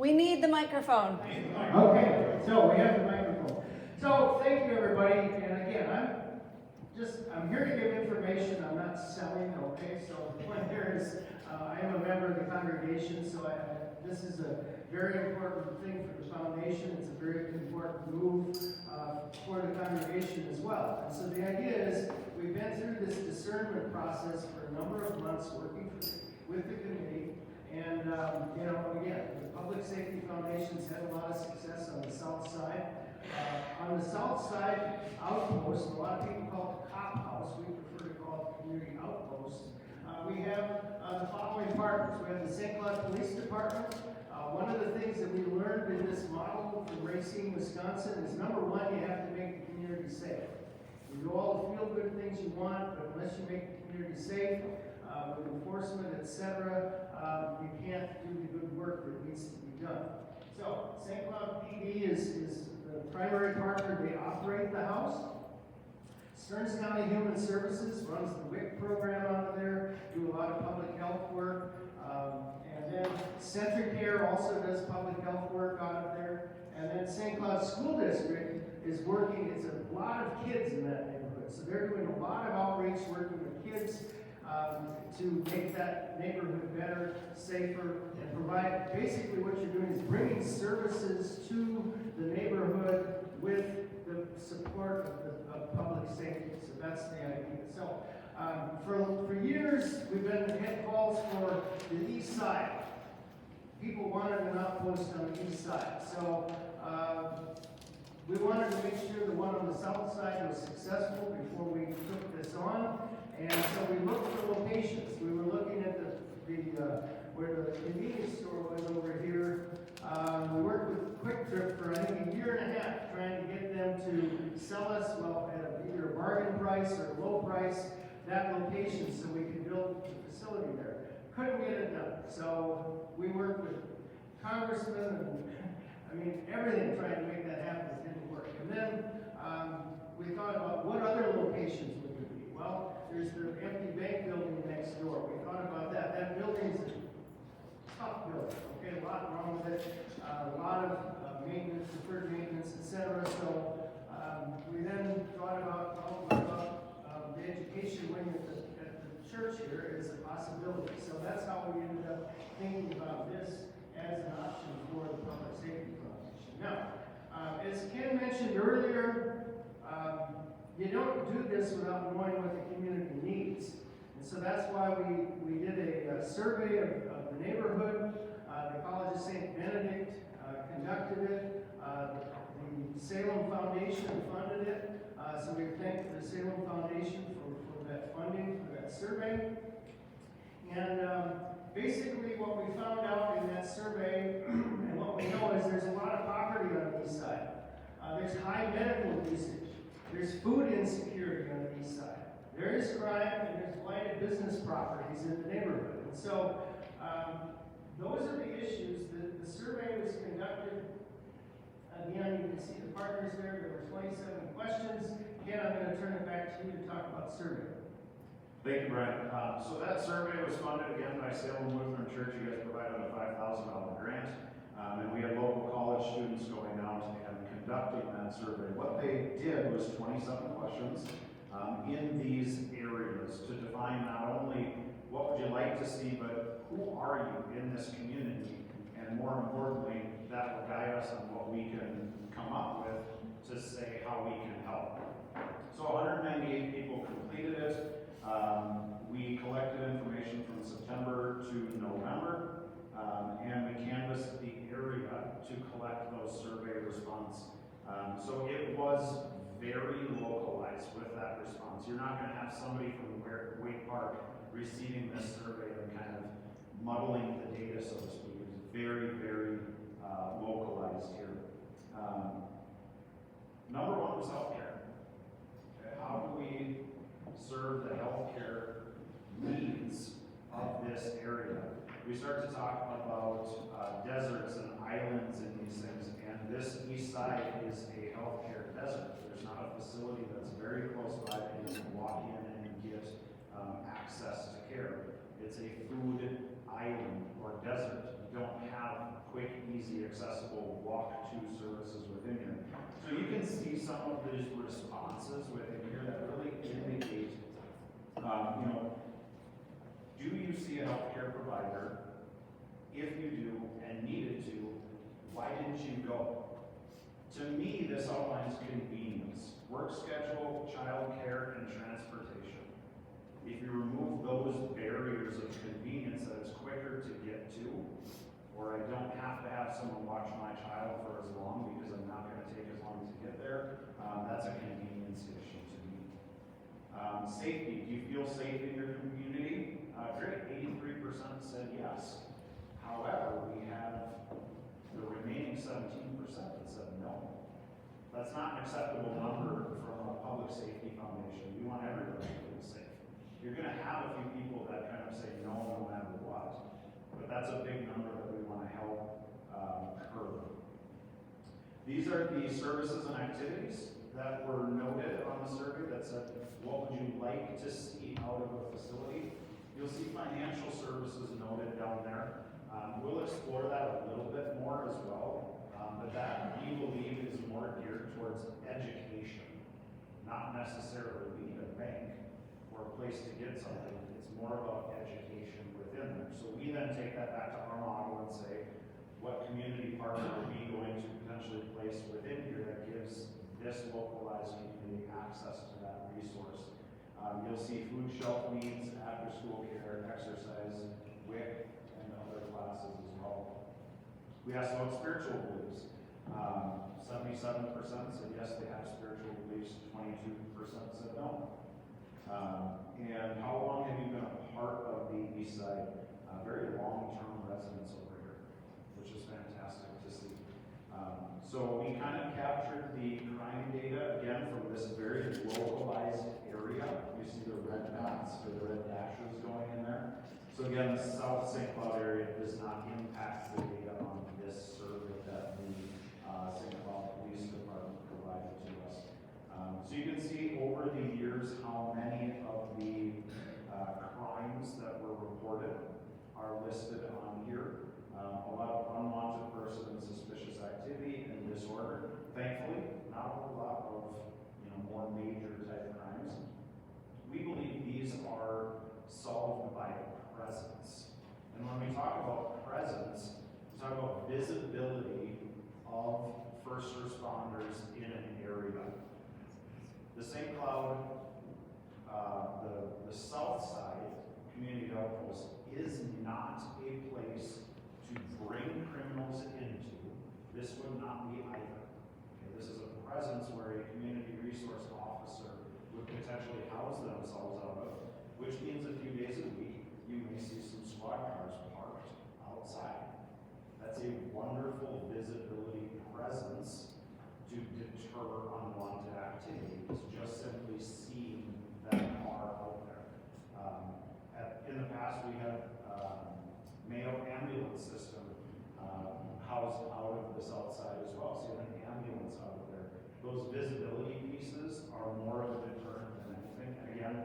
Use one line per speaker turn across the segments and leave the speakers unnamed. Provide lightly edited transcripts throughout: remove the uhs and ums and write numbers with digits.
We need the microphone.
Okay, so we have the microphone. So thank you, everybody. And again, I'm here to give information. I'm not selling. Okay, so the point here is I am a member of the congregation, so this is a very important thing for the foundation. It's a very important move for the congregation as well. And so the idea is we've been through this discernment process for a number of months working with the committee. And, again, the Public Safety Foundation's had a lot of success on the south side. On the south side, Outpost, a lot of people call it the Cop House. We prefer to call it Community Outpost. We have the following partners. We have the St. Cloud Police Department. One of the things that we learned in this model from Racine, Wisconsin is number one, you have to make the community safe. You do all the feel-good things you want, but unless you make the community safe, with enforcement, etc., you can't do the good work that needs to be done. So, St. Cloud PD is the primary partner. They operate the house. Stearns County Human Services runs the WIC program out of there, do a lot of public health work. And then CentraCare also does public health work out of there. And then St. Cloud School District is working, it's a lot of kids in that neighborhood. So they're doing a lot of outreach working with kids to make that neighborhood better, safer, and provide, basically what you're doing is bringing services to the neighborhood with the support of public safety. So that's the idea. So for years, we've been head calls for the east side. People wanted an outpost on the east side. So we wanted to make sure the one on the south side was successful before we took this on. And so we looked for locations. We were looking at where the convenience store was over here. We worked with Quick Trip for I think a year and a half, trying to get them to sell us, well, at either a bargain price or a low price, that location so we could build the facility there. Couldn't get it done. So we worked with congressmen and everything trying to make that happen. It didn't work. And then we thought about what other locations would there be. Well, there's the empty bank building next door. We thought about that. That building's a tough building. Okay, a lot wrong with it. A lot of maintenance, deferred maintenance, etc. So we then thought about the education wing at the church here is a possibility. So that's how we ended up thinking about this as an option for the Public Safety Foundation. Now, as Ken mentioned earlier, you don't do this without knowing what the community needs. And so that's why we did a survey of the neighborhood. The College of St. Benedict conducted it. The Salem Foundation funded it. So we thank the Salem Foundation for that funding, for that survey. And basically what we found out in that survey, and what we know is there's a lot of poverty on the east side. There's high medical usage. There's food insecurity on the east side. There is crime, and there's blighted business properties in the neighborhood. And so those are the issues. The survey was conducted. Again, you can see the partners there. There were 27 questions. Ken, I'm going to turn it back to you to talk about survey.
Thank you, Brian. So that survey was funded again by Salem Lutheran Church. You guys provided a $5,000 grant. And we had local college students going out and conducting that survey. What they did was 27 questions in these areas to define not only what would you like to see, but who are you in this community? And more importantly, that will guide us on what we can come up with to say how we can help. So 198 people completed it. We collected information from September to November. And we canvassed the area to collect those survey response. So it was very localized with that response. You're not going to have somebody from Wake Park receiving this survey and kind of muddling the data, so to speak. It was very, very localized here. Number one was healthcare. Okay, how do we serve the healthcare needs of this area? We start to talk about deserts and islands and these things, and this east side is a healthcare desert. There's not a facility that's very close by that you can walk in and get access to care. It's a food island or desert. You don't have easy, accessible walk-to services within here. So you can see some of these responses within here that really indicate, do you see a healthcare provider? If you do and needed to, why didn't you go? To me, this outlines convenience, work schedule, childcare, and transportation. If you remove those barriers of convenience, that it's quicker to get to, or I don't have to have someone watch my child for as long because I'm not going to take as long to get there, that's a convenience issue to me. Safety, do you feel safe in your community? Great, 83% said yes. However, we have the remaining 17% that said no. That's not an acceptable number from a public safety foundation. We want everybody to feel safe. You're going to have a few people that kind of say no matter what, but that's a big number that we want to help curb. These are the services and activities that were noted on the survey that said, what would you like to see out of a facility? You'll see financial services noted down there. We'll explore that a little bit more as well, but that we believe is more geared towards education, not necessarily we need a bank or a place to get something. It's more about education within there. So we then take that back to our model and say, what community partner are we going to potentially place within here that gives this localized community access to that resource? You'll see food shelf needs, after school care, exercise, WIC, and other classes as well. We asked about spiritual beliefs. 77% said yes, they have spiritual beliefs, 22% said no. And how long have you been a part of the East Side? Very long-term residents over here, which is fantastic to see. So we kind of captured the crime data, again, from this very localized area. You see the red dots or the red dashes going in there. So again, the South St. Cloud area does not impact the data on this survey that the St. Cloud Police Department provided to us. So you can see over the years how many of the crimes that were reported are listed on here. A lot of unwanted person and suspicious activity and disorder. Thankfully, not a whole lot of more major type crimes. We believe these are solved by presence. And when we talk about presence, we talk about visibility of first responders in an area. The St. Cloud, the south side community outpost is not a place to bring criminals into. This would not be either. Okay, this is a presence where a community resource officer would potentially house themselves out of, which means a few days a week you may see some squad cars parked outside. That's a wonderful visibility presence to deter unwanted activity. It's just simply seeing that car out there. In the past, we had Mayo ambulance system housed out of the south side as well. So you have an ambulance out of there. Those visibility pieces are more of a deterrent than anything. And again,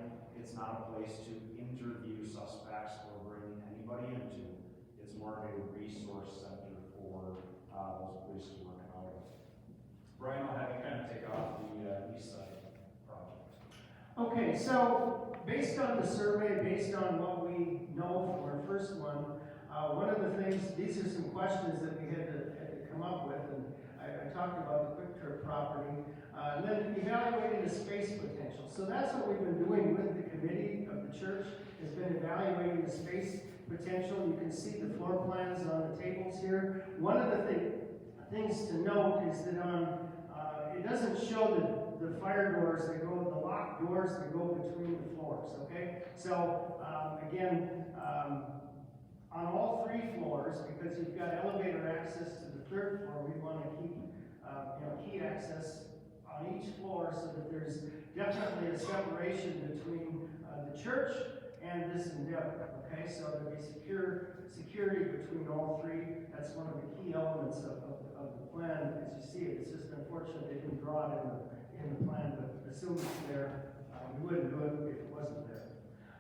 it's not a place to interview suspects or bring anybody into. It's more of a resource center for those police to work out of. Brian, I'll have you kind of take off the east side project.
Okay, so based on the survey, based on what we know from our first one, one of the things, these are some questions that we had to come up with, and I talked about the Quick Trip property, and then evaluating the space potential. So that's what we've been doing with the committee of the church, has been evaluating the space potential. You can see the floor plans on the tables here. One of the things to note is that it doesn't show the fire doors that go, the locked doors that go between the floors, okay? So, again, on all three floors, because you've got elevator access to the third floor, we want to keep key access on each floor so that there's definitely a separation between the church and this endeavor, okay? So there'll be security between all three. That's one of the key elements of the plan as you see it. It's just unfortunate they didn't draw it in the plan, but assume it's there. We wouldn't do it if it wasn't there.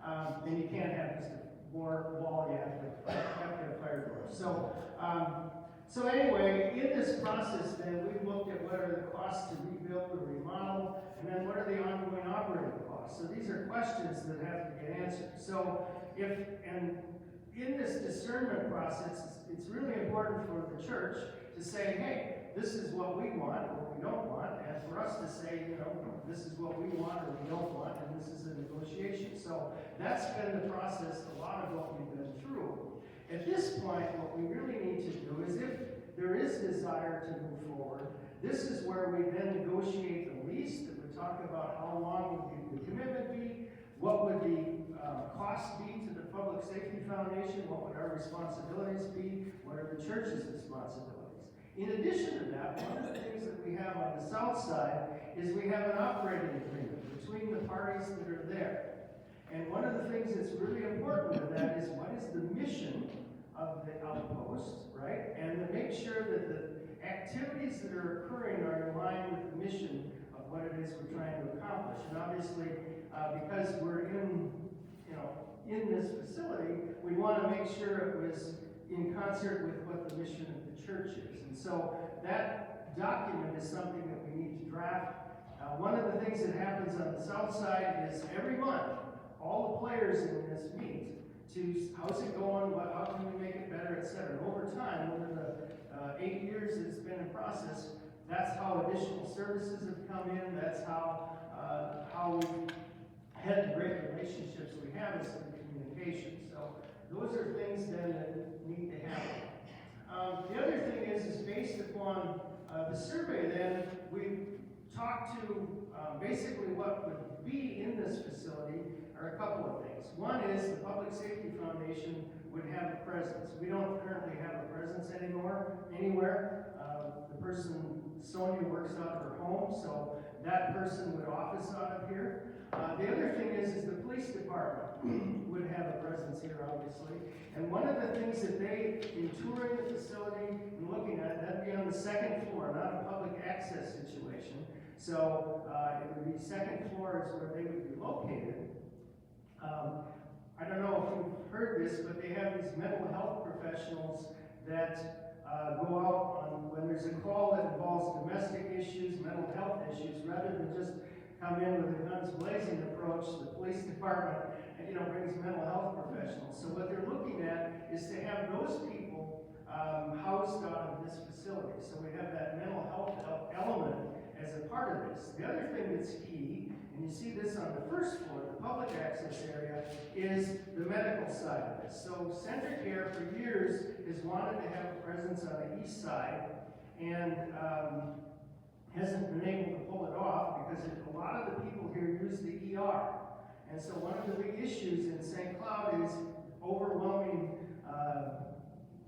And you can't have just a wall, you have to have fire doors. So So anyway, in this process then, we've looked at what are the costs to rebuild or remodel, and then what are the ongoing operating costs. So these are questions that have to get answered. So and in this discernment process, it's really important for the church to say, hey, this is what we want or we don't want, and for us to say, this is what we want or we don't want, and this is a negotiation. So that's been the process, a lot of what we've been through. At this point, what we really need to do is, if there is desire to move forward, this is where we then negotiate the lease, that we talk about how long would the commitment be, what would the cost be to the Public Safety Foundation, what would our responsibilities be, what are the church's responsibilities. In addition to that, one of the things that we have on the south side is we have an operating agreement between the parties that are there. And one of the things that's really important with that is, what is the mission of the Outpost, right? And to make sure that the activities that are occurring are in line with the mission of what it is we're trying to accomplish. And obviously, because we're in this facility, we want to make sure it was in concert with what the mission of the church is. And so that document is something that we need to draft. One of the things that happens on the south side is every month, all the players in this meet to, how's it going, how can we make it better, etc. And over time, over the 8 years it's been in process, that's how additional services have come in, that's how we've had the great relationships we have is through communication. So those are things then that need to happen. The other thing is based upon the survey then, we've talked to basically what would be in this facility are a couple of things. One is the Public Safety Foundation would have a presence. We don't currently have a presence anymore, anywhere. The person, Sonia, works out of her home, so that person would office out of here. The other thing is the police department would have a presence here, obviously. And one of the things that they, in touring the facility and looking at it, that'd be on the second floor, not a public access situation. So it would be second floor is where they would be located. I don't know if you've heard this, but they have these mental health professionals that go out on, when there's a call that involves domestic issues, mental health issues, rather than just come in with a guns blazing approach. The police department, brings mental health professionals. So what they're looking at is to have those people housed out of this facility. So we have that mental health element as a part of this. The other thing that's key, and you see this on the first floor, the public access area, is the medical side of this. So Centricare for years has wanted to have a presence on the east side, and hasn't been able to pull it off because a lot of the people here use the ER. And so one of the big issues in St. Cloud is overwhelming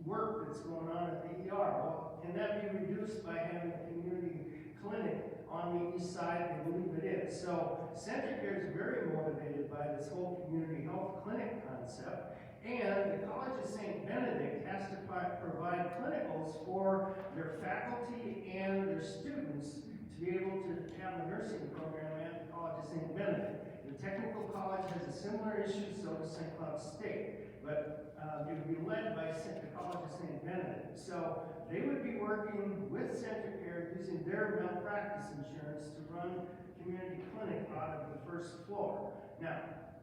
work that's going on at the ER. Well, can that be reduced by having a community clinic on the east side? They believe it is. So Centricare is very motivated by this whole community health clinic concept. And the College of St. Benedict has to provide clinicals for their faculty and their students to be able to have a nursing program at the College of St. Benedict. The technical college has a similar issue, so does St. Cloud State, but it would be led by the College of St. Benedict. So they would be working with Centricare using their malpractice insurance to run community clinic out of the first floor. Now,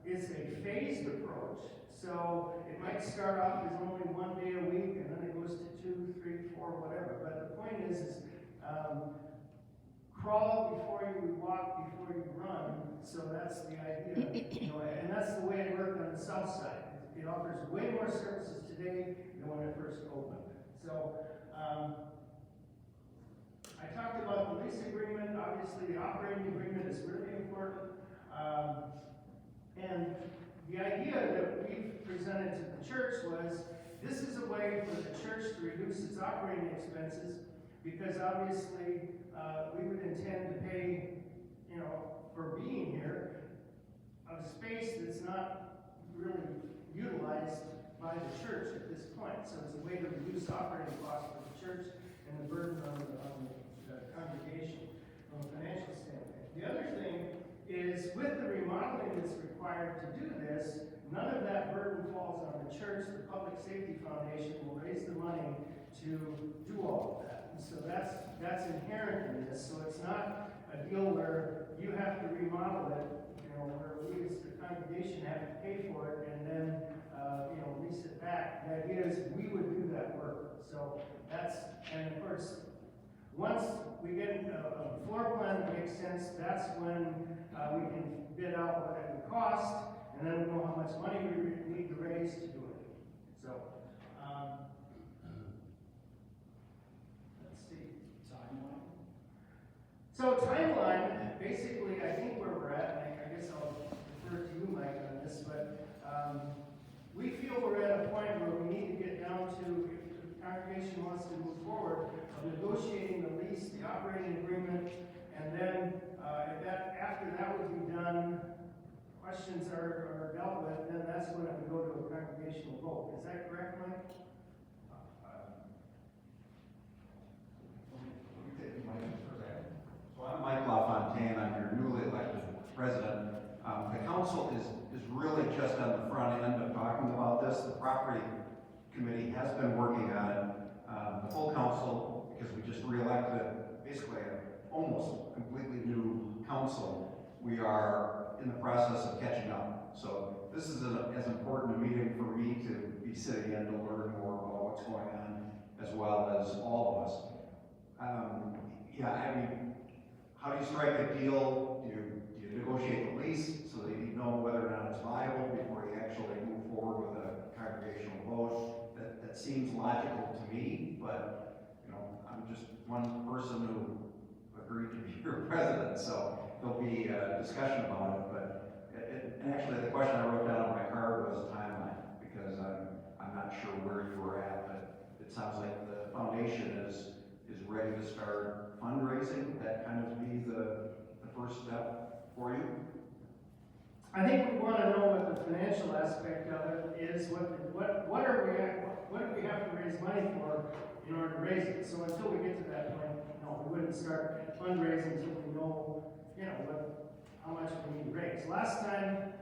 it's a phased approach, so it might start off as only 1 day a week, and then it goes to 2, 3, 4, whatever. But the point is crawl before you walk, before you run. So that's the idea, and that's the way it worked on the south side. It offers way more services today than when it first opened. So I talked about the lease agreement. Obviously, the operating agreement is really important. And the idea that we presented to the church was, this is a way for the church to reduce its operating expenses, because obviously we would intend to pay, for being here, a space that's not really utilized by the church at this point. So it's a way to reduce operating costs for the church and the burden on the congregation from a financial standpoint. The other thing is, with the remodeling that's required to do this, none of that burden falls on the church. The Public Safety Foundation will raise the money to to do all of that. And so that's inherent in this, so it's not a deal where you have to remodel it, where we as the congregation have to pay for it and then, lease it back. The idea is we would do that work. So and of course, once we get a floor plan that makes sense, that's when we can bid out what it would cost, and then we know how much money we need to raise to do it. So, let's see.
Timeline?
So timeline, basically, I think where we're at, and I guess I'll defer to you, Mike, on this, but we feel we're at a point where we need to get down to, if the congregation wants to move forward, of negotiating the lease, the operating agreement, and then after that would be done, questions are dealt with, then that's when it would go to a congregational vote. Is that correct, Mike?
So I'm Mike LaFontaine, I'm your newly elected president. The council is really just on the front end of talking about this. The property committee has been working on it. The full council, because we just re-elected basically an almost completely new council, we are in the process of catching up. So this is as important a meeting for me to be sitting in to learn more about what's going on, as well as all of us. How do you strike a deal? Do you negotiate the lease so that you know whether or not it's viable before you actually move forward with a congregational vote? That seems logical to me, but I'm just one person who agreed to be your president, so there'll be a discussion about it. But and actually, the question I wrote down on my card was timeline, because I'm not sure where you were at, but it sounds like the foundation is ready to start fundraising. That kind of be the first step for you?
I think we want to know what the financial aspect of it is. What do we have to raise money for in order to raise it? So until we get to that point, no, we wouldn't start fundraising until we know, how much we need to raise. Last time,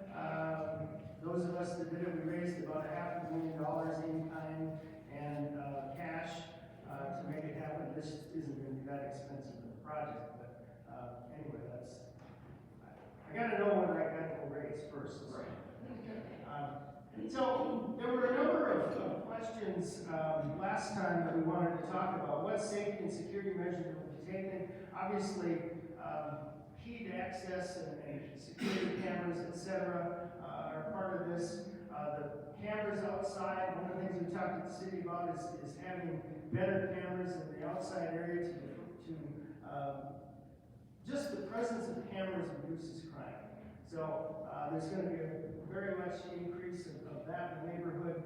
those of us that did it, we raised about $500,000 in kind and cash to make it happen. This isn't going to be that expensive of a project, but anyway, I got to know what I got to raise first.
Right.
So there were a number of questions last time that we wanted to talk about. What safety and security measures will be taken? Obviously, keyed access and security cameras, etc., are part of this. The cameras outside, one of the things we talked to the city about is having better cameras in the outside area to just the presence of cameras reduces crime. So there's going to be a very much increase of that in the neighborhood.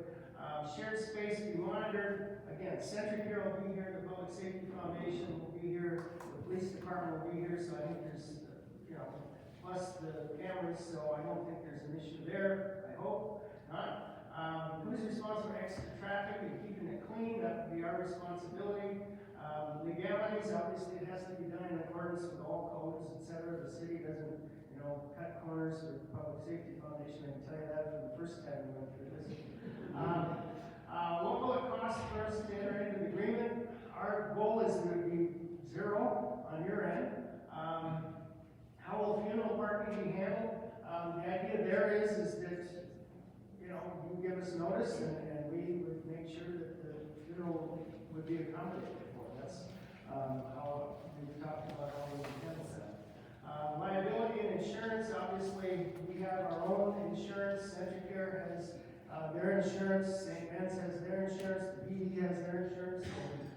Shared space be monitored. Again, Century Care will be here, the Public Safety Foundation will be here, the police department will be here, so I think there's, plus the cameras, so I don't think there's an issue there, I hope not. Who's responsible for exit traffic and keeping it clean? That would be our responsibility. Legalities, obviously it has to be done in accordance with all codes, etc. The city doesn't, cut corners with the Public Safety Foundation. I can tell you that from the first time we went through this. What will it cost for us to enter into the agreement? Our goal is to be zero on your end. How will funeral parking be handled? The idea there is that you give us notice and we would make sure that the funeral would be accommodated for. That's how we've talked about how we handle that. Liability and insurance, obviously we have our own insurance. Centricare has their insurance, St. Ben's has their insurance, the BD has their insurance, so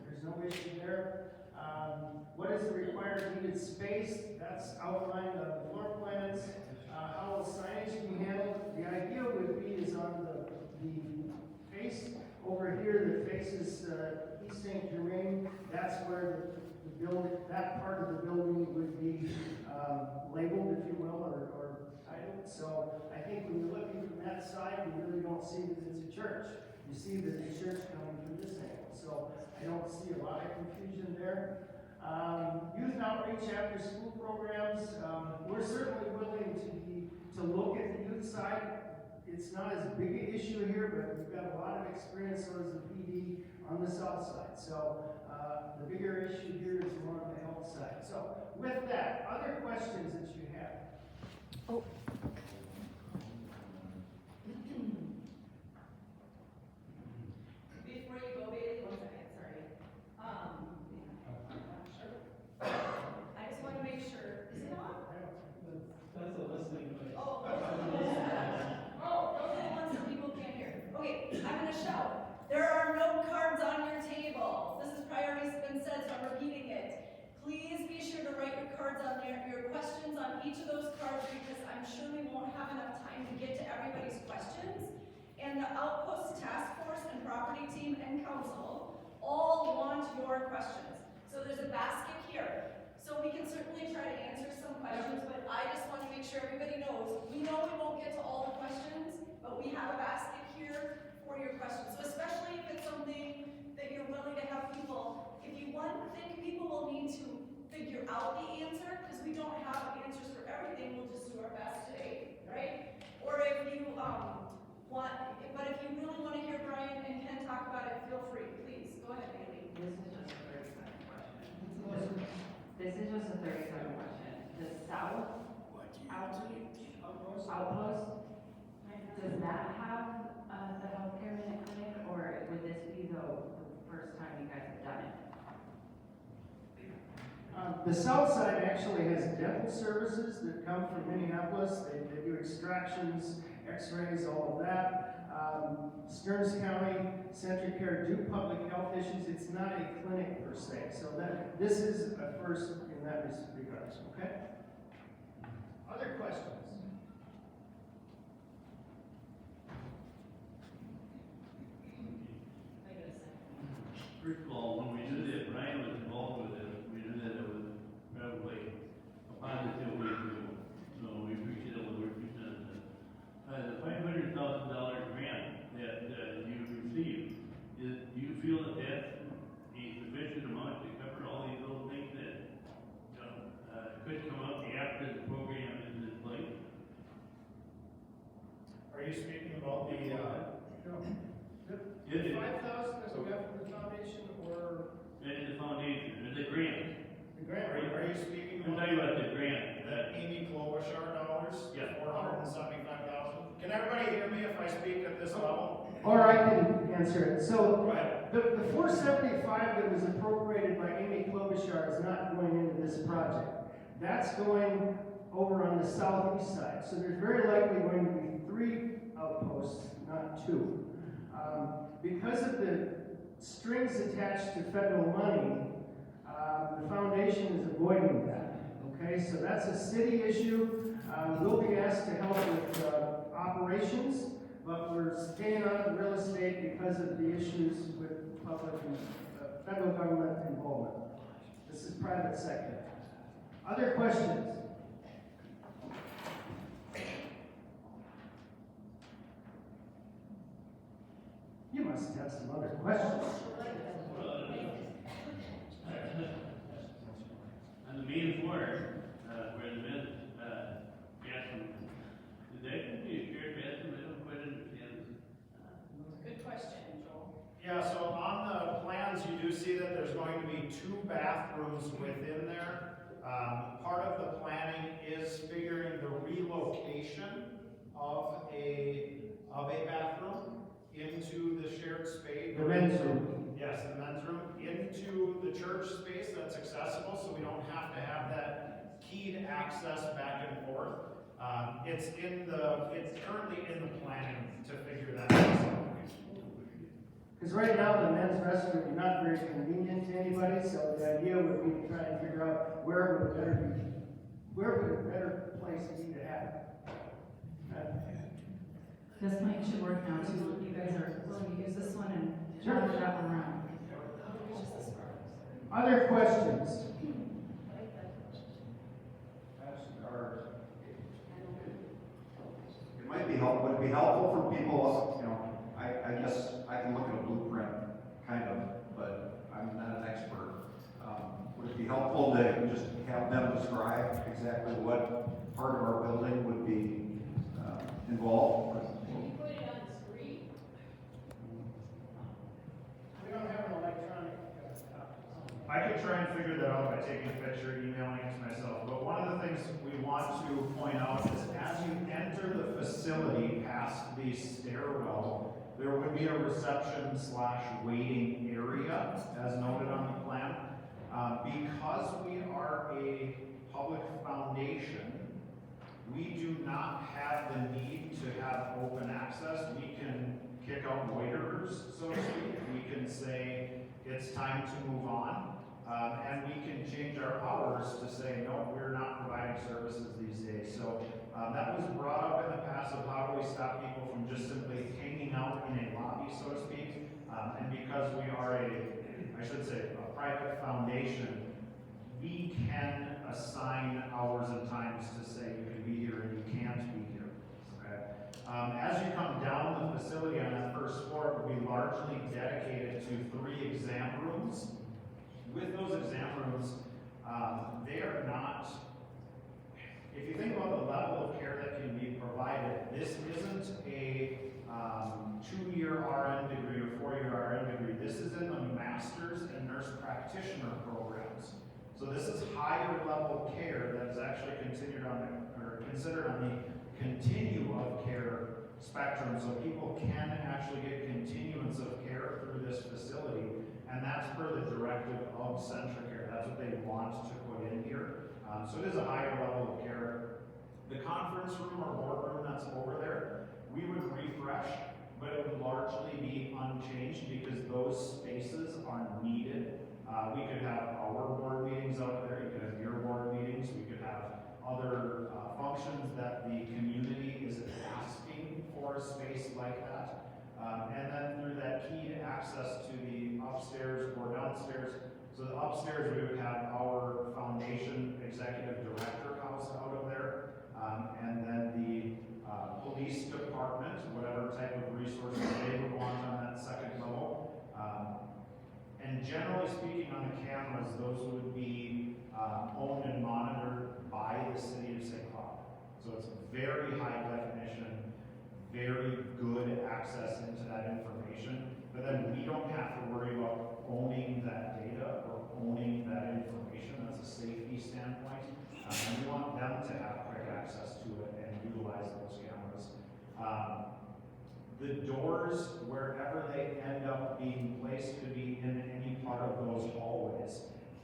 there's no issue there. What is the required needed space? That's outlined on the floor plans. How will signage be handled? The idea would be is on the face over here that faces East St. Germain. That's where the building, that part of the building would be labeled, if you will, or titled. So I think when you're looking from that side, you really don't see that it's a church. You see that the church coming from this angle. So I don't see a lot of confusion there. Youth outreach after school programs. We're certainly willing to look at the youth side. it's not as big an issue here, but we've got a lot of experience, so does the PD on the south side. So, the bigger issue here is more on the health side. So, with that, other questions that you have?
Oh.
Before you go, Bailey, 1 second, sorry. Sure. I just want to make sure, is it on?
That's a listening device.
Oh, those are the ones that people can't hear. Okay, I'm gonna shout. There are no cards on your table. This has already been said, so I'm repeating it. Please be sure to write your cards on there, your questions on each of those cards, because I'm sure we won't have enough time to get to everybody's questions. And the Outpost Task Force and Property Team and Council all want your questions. So there's a basket here. So we can certainly try to answer some questions, but I just want to make sure everybody knows, we know we won't get to all the questions, but we have a basket here for your questions. So especially if it's something that you're willing to have people, if you think people will need to figure out the answer, because we don't have answers for everything, we'll just do our best today, right? Or if you but if you really want to hear Brian and Ken talk about it, feel free, please. Go ahead, Bailey.
This is just a 30-second question. This is just a 30-second question. The South Outpost, does that have the healthcare clinic, or would this be the first time you guys have done it?
The south side actually has dental services that come from Minneapolis. They do extractions, x-rays, all of that. Stearns County, Centricare do public health issues. It's not a clinic per se. So this is a first in that regard, okay? Other questions?
First of all, when we did it, Brian was involved with it, we knew that it was probably a positive way to do. So we appreciate all the work you've done. The $500,000 grant that you received, do you feel that that's a sufficient amount to cover all these little things that could come up after the program is in place?
Are you speaking about the,
No.
Is it?
5,000 that we got from the foundation, or
That is the foundation, or the grant?
the grant?
are you speaking
I'm talking about the grant.
the Amy Klobuchar dollars?
Yeah.
475,000. Can everybody hear me if I speak at this level?
Or I can answer it. So
Go ahead.
the 475 that was appropriated by Amy Klobuchar is not going into this project. That's going over on the southeast side. So there's very likely going to be 3 outposts, not 2. Because of the strings attached to federal money, the foundation is avoiding that. Okay, so that's a city issue. We'll be asked to help with operations, but we're staying on the real estate because of the issues with public and federal government involvement. This is private sector. Other questions? You must have some other questions.
On the main floor, where the men's bathroom, is that going to be a shared bathroom? I don't quite understand.
Good question, Joel.
Yeah, so on the plans, you do see that there's going to be 2 bathrooms within there. Part of the planning is figuring the relocation of a bathroom into the shared space.
The men's room.
Yes, the men's room, into the church space that's accessible, so we don't have to have that keyed access back and forth. It's currently in the planning to figure that out.
Because right now, the men's restroom is not very convenient to anybody, so the idea would be to try and figure out where would a better place be to have it.
This mic should work now too. You guys are willing to use this one and turn it up around.
Other questions?
It might be helpful, would it be helpful for people, I guess I can look at a blueprint, kind of, but I'm not an expert. Would it be helpful to just have them describe exactly what part of our building would be involved?
I could try and figure that out by taking a picture, emailing it to myself, but one of the things we want to point out is as you enter the facility past the stairwell, there would be a reception/waiting area, as noted on the plan. Because we are a public foundation, we do not have the need to have open access. We can kick out loiterers, so to speak. We can say, it's time to move on. And we can change our hours to say, no, we're not providing services these days. So that was brought up in the past of how do we stop people from just simply hanging out in a lobby, so to speak. And because we are a private foundation, we can assign hours and times to say you can be here and you can't be here. Okay? As you come down the facility on that first floor, it will be largely dedicated to 3 exam rooms. With those exam rooms, they are not, if you think about the level of care that can be provided, this isn't a 2-year RN degree or 4-year RN degree. This is in the master's and nurse practitioner programs. So this is higher level care that is actually considered on the continuum of care spectrum. So people can actually get continuance of care through this facility. And that's per the directive of Centricare. That's what they want to put in here. So it is a higher level of care. The conference room or boardroom that's over there, we would refresh, but it would largely be unchanged because those spaces are needed. We could have our board meetings out there. You could have your board meetings. We could have other functions that the community is asking for a space like that. And then through that keyed access to the upstairs or downstairs. So the upstairs, we would have our foundation executive director house out of there. And then the police department, whatever type of resources they would want on that second level. And generally speaking on the cameras, those would be owned and monitored by the city of St. Cloud. So it's very high definition, very good access into that information, but then we don't have to worry about owning that data or owning that information. That's a safety standpoint. And we want them to have quick access to it and utilize those cameras. The doors, wherever they end up being placed, could be in any part of those hallways.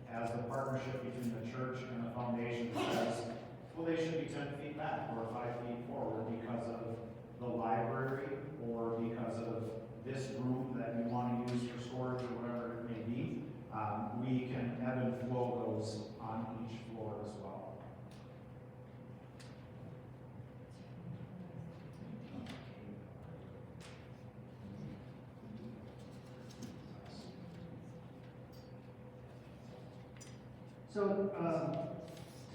As the partnership between the church and the foundation says, well, they should be 10 feet back or 5 feet forward because of the library or because of this room that you want to use for storage or whatever it may be. We can ebb and flow those on each floor as well.
So,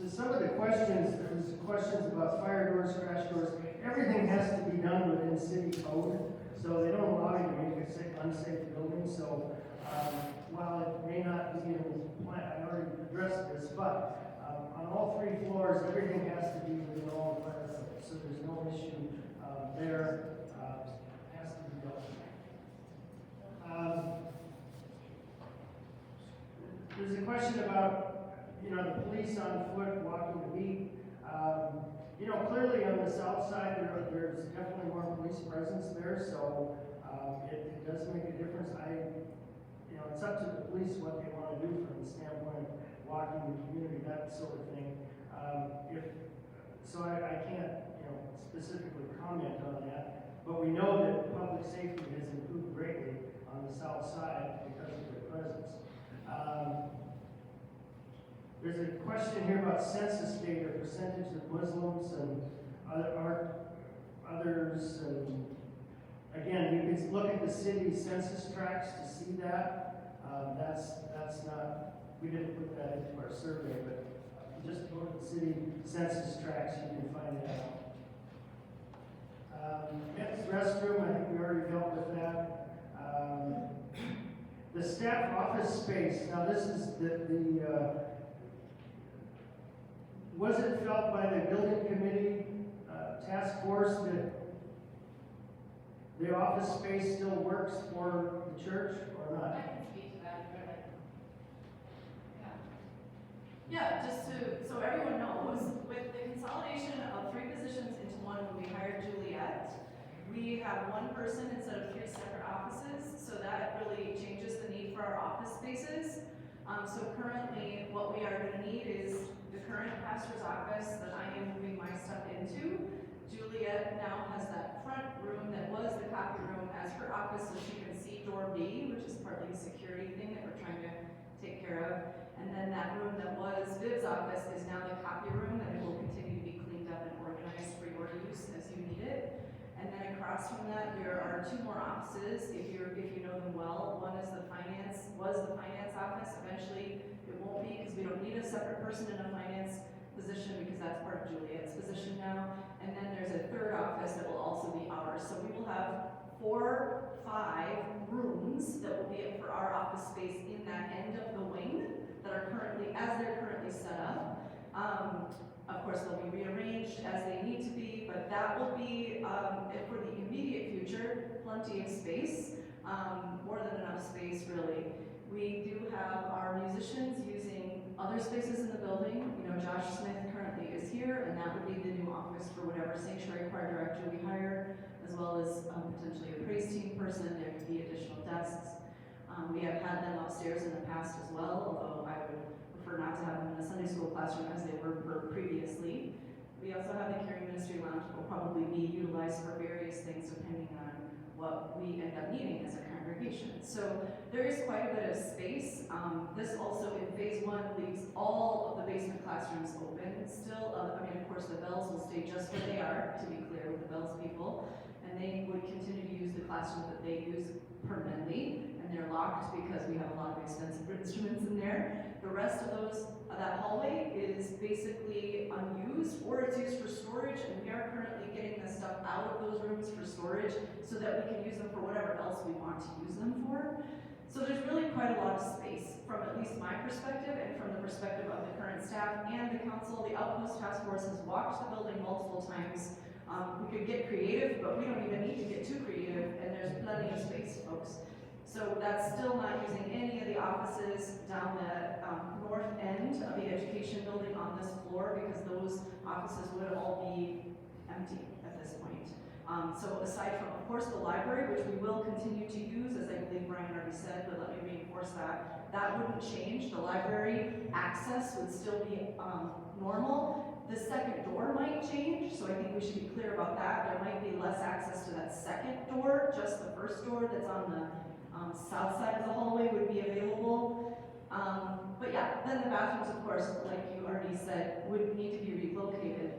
to some of the questions, there's questions about fire doors, crash doors. Everything has to be done within city code, so they don't allow you to make a unsafe building. So, while it may not be in the plan, I already addressed this, but on all 3 floors, everything has to be within all the fire codes. So there's no issue there. Has to be dealt with. There's a question about the police on foot walking the beat. Clearly on the south side, there's definitely more police presence there, so it does make a difference. It's up to the police what they want to do from the standpoint of walking the community, that sort of thing. I can't, specifically comment on that, but we know that public safety has improved greatly on the south side because of their presence. There's a question here about census data, percentage of Muslims and others. And again, you can look at the city census tracts to see that. That's not, we didn't put that into our survey, but just go to the city census tracts, you can find it out. Next, restroom, I think we already dealt with that. The staff office space, now this is was it felt by the building committee task force that the office space still works for the church or not?
I can speak to that,
Yeah, just so everyone knows, with the consolidation of 3 positions into one when we hired Juliet, we have 1 person instead of 3 separate offices, so that really changes the need for our office spaces. So currently, what we are gonna need is the current pastor's office that I am moving my stuff into. Juliet now has that front room that was the copy room as her office, so she can see door B, which is partly a security thing that we're trying to take care of. And then that room that was Viv's office is now the copy room, and it will continue to be cleaned up and organized for your use as you need it. And then across from that, there are 2 more offices, if you know them well. One is the finance office. Eventually, it won't be, because we don't need a separate person in a finance position, because that's part of Juliet's position now. And then there's a 3rd office that will also be ours. So we will have 4, 5 rooms that will be for our office space in that end of the wing that are they're currently set up. Of course, they'll be rearranged as they need to be, but that will be, for the immediate future, plenty of space, more than enough space, really. We do have our musicians using other spaces in the building. You know, Josh Smith currently is here, and that would be the new office for whatever sanctuary choir director we hire, as well as potentially a praise team person. There could be additional desks. We have had them upstairs in the past as well, although I would prefer not to have them in a Sunday school classroom as they were previously. We also have the Caring Ministry Lounge that will probably be utilized for various things depending on what we end up needing as a congregation. So there is quite a bit of space. This also in phase 1 leaves all of the basement classrooms open still. I mean, of course, the bells will stay just where they are, to be clear with the bells people, and they would continue to use the classroom that they use permanently, and they're locked because we have a lot of expensive instruments in there. The rest of that hallway is basically unused, or it's used for storage, and we are currently getting the stuff out of those rooms for storage so that we can use them for whatever else we want to use them for. So there's really quite a lot of space from at least my perspective and from the perspective of the current staff and the council. The Outpost Task Force has walked the building multiple times. We could get creative, but we don't even need to get too creative, and there's plenty of space, folks. So that's still not using any of the offices down the north end of the education building on this floor, because those offices would all be empty at this point. So aside from, of course, the library, which we will continue to use, as I believe Brian already said, but let me reinforce that, that wouldn't change. The library access would still be normal. The second door might change, so I think we should be clear about that. There might be less access to that second door, just the first door that's on the south side of the hallway would be available. But yeah, then the bathrooms, of course, like you already said, would need to be relocated.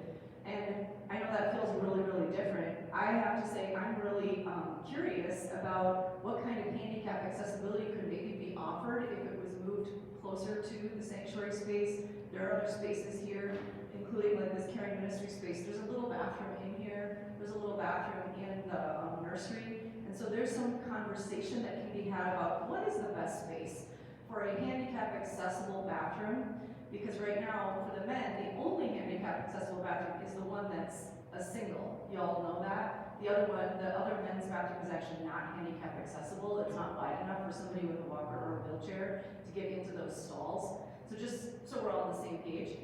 And I know that feels really, really different. I have to say, I'm really curious about what kind of handicap accessibility could maybe be offered if it was moved closer to the sanctuary space. There are other spaces here, including like this caring ministry space. There's a little bathroom in here. There's a little bathroom in the nursery. And so there's some conversation that can be had about what is the best space for a handicap accessible bathroom. Because right now, for the men, the only handicap accessible bathroom is the one that's a single. You all know that. The other one, the other men's bathroom is actually not handicap accessible. It's not wide enough for somebody with a walker or a wheelchair to get into those stalls. So just so we're all on the same page.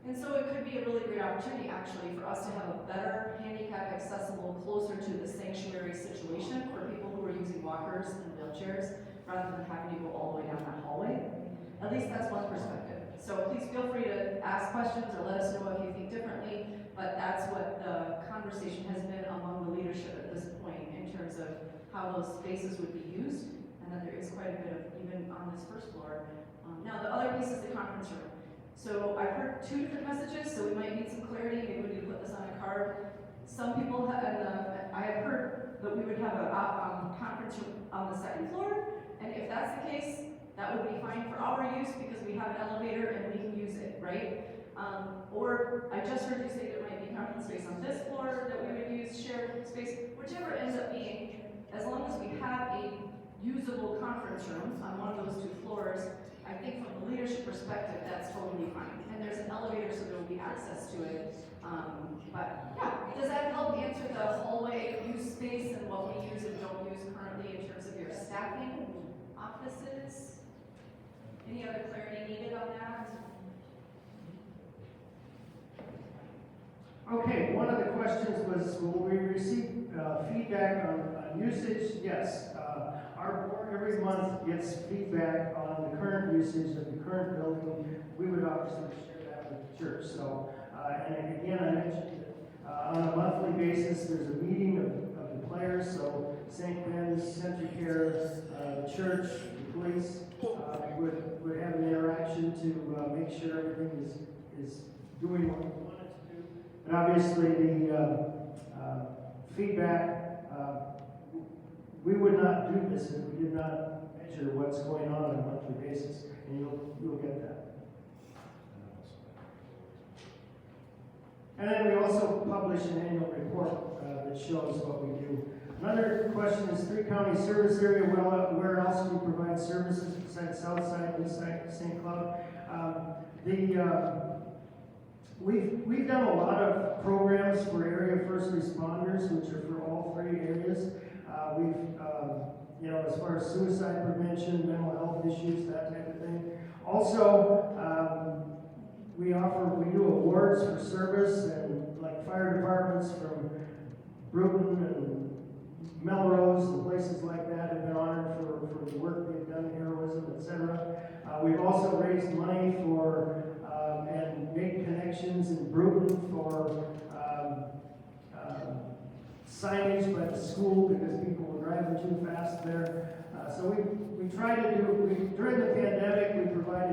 And so it could be a really great opportunity, actually, for us to have a better handicap accessible, closer to the sanctuary situation for people who are using walkers and wheelchairs, rather than having to go all the way down that hallway. At least that's one perspective. So please feel free to ask questions or let us know if you think differently, but that's what the conversation has been among the leadership at this point in terms of how those spaces would be used, and that there is quite a bit of, even on this first floor. Now the other piece is the conference room. So I've heard 2 different messages, so we might need some clarity. Maybe we need to put this on a card. Some people have, I have heard that we would have a conference room on the 2nd floor, and if that's the case, that would be fine for our use because we have an elevator and we can use it, right? Or I just heard you say there might be conference space on this floor that we would use, shared space, whichever ends up being, as long as we have a usable conference room on one of those 2 floors, I think from a leadership perspective, that's totally fine. And there's an elevator, so there will be access to it. But yeah, does that help answer the hallway use space and what we use and don't use currently in terms of your staffing offices? Any other clarity needed on that?
Okay, one of the questions was, will we receive feedback on usage? Yes. Our board every month gets feedback on the current usage of the current building. We would obviously share that with the church. So, and again, I mentioned that on a monthly basis, there's a meeting of the players. So St. Ben's, CenturyCare, the church, the police would have an interaction to make sure everything is doing what we want it to do. And obviously, the feedback, we would not do this if we did not measure what's going on a monthly basis, and you'll get that. And then we also publish an annual report that shows what we do. Another question is 3 county service area. Well, where else do you provide services besides Southside, Eastside, St. Cloud? We've done a lot of programs for area first responders, which are for all 3 areas. As far as suicide prevention, mental health issues, that type of thing. Also, we do awards for service, and like fire departments from Bruton and Melrose and places like that have been honored for the work they've done, heroism, etc. We've also raised money for and made connections in Bruton for signage by the school because people were driving too fast there. So we try to do, during the pandemic, we provided